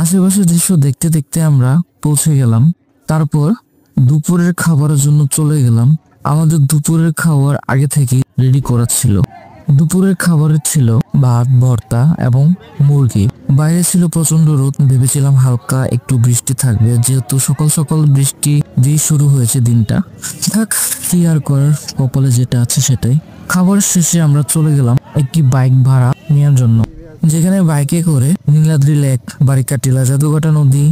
আশেপাশের দৃশ্য দেখতে দেখতে আমরা পৌঁছে গেলাম। তারপর দুপুরের খাবারের জন্য চলে গেলাম। আমাদের দুপুরের খাবার আগে থেকেই রেডি করা ছিল। দুপুরের খাবারে ছিল ভাত, ভর্তা এবং মুরগি। বাইরে ছিল প্রচন্ড রোদ, ভেবেছিলাম হালকা একটু বৃষ্টি থাকবে, যেহেতু সকাল সকাল বৃষ্টি দিয়ে শুরু হয়েছে দিনটা। থাক, কি আর করার, কপালে যেটা আছে সেটাই। খাবার শেষে আমরা চলে গেলাম একটি বাইক ভাড়া নেওয়ার জন্য, যেখানে বাইকে করে নীলাদ্রি লেক, বারিকাটিলা, জাদুঘাটা নদী,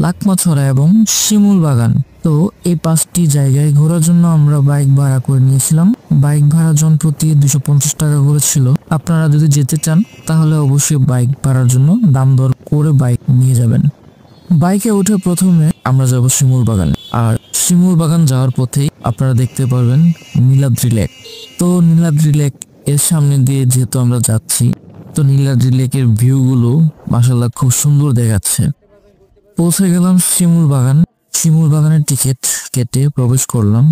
লাকমাছড়া এবং শিমুল বাগান, তো এই 5টি জায়গায় ঘোরার জন্য আমরা বাইক ভাড়া করে নিয়েছিলাম। বাইক ভাড়া জন প্রতি 250 টাকা করে ছিল। আপনারা যদি যেতে চান তাহলে অবশ্যই বাইক ভাড়ার জন্য দাম দর করে বাইক নিয়ে যাবেন। বাইকে উঠে প্রথমে আমরা যাব শিমুল বাগান, আর শিমুল বাগান যাওয়ার পথেই আপনারা দেখতে পারবেন নীলাদ্রি লেক। তো নীলাদ্রি লেক এর সামনে দিয়ে যেহেতু আমরা যাচ্ছি, তো নীলাদ্রি লেকের ভিউ গুলো মাশাআল্লাহ খুব সুন্দর দেখাচ্ছে। পৌঁছে গেলাম শিমুল বাগান। শিমুল বাগানের টিকিট কেটে প্রবেশ করলাম।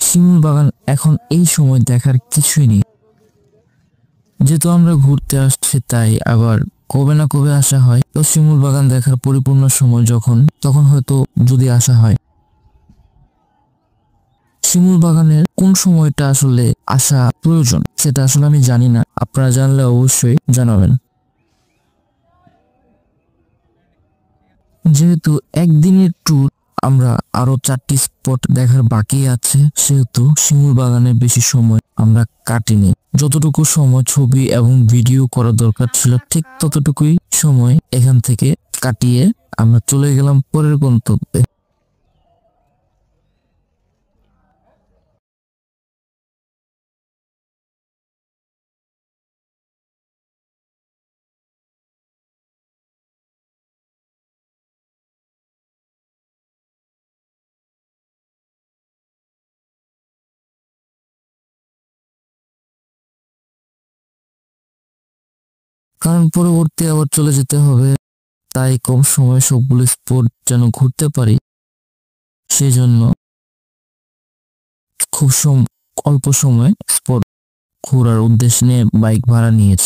শিমুল বাগান এখন এই সময় দেখার কিছুই নেই, যেহেতু আমরা ঘুরতে আসছি তাই। আবার কবে না কবে আসা হয়, তো শিমুল বাগান দেখার পরিপূর্ণ সময় তখন হয়তো যদি আসা হয়। শিমুল বাগানের কোন সময়টা আসলে আসা প্রয়োজন সেটা আসলে আমি জানি না, আপনারা জানলে অবশ্যই জানাবেন। যেহেতু একদিনের ট্যুর, আমরা আরো 4টি স্পট দেখার বাকি আছে, সেহেতু শিমুল বাগানে বেশি সময় আমরা কাটিনি। যতটুকু সময় ছবি এবং ভিডিও করা দরকার ছিল, ঠিক ততটুকুই সময় এখান থেকে কাটিয়ে আমরা চলে গেলাম পরের গন্তব্যে। কারণ পরবর্তী আবার চলে যেতে হবে, তাই কম সময়ে সবগুলো স্পট যেন ঘুরতে পারি, সেই জন্য খুব অল্প সময় স্পট ঘোরার উদ্দেশ্য নিয়ে বাইক ভাড়া নিয়েছি।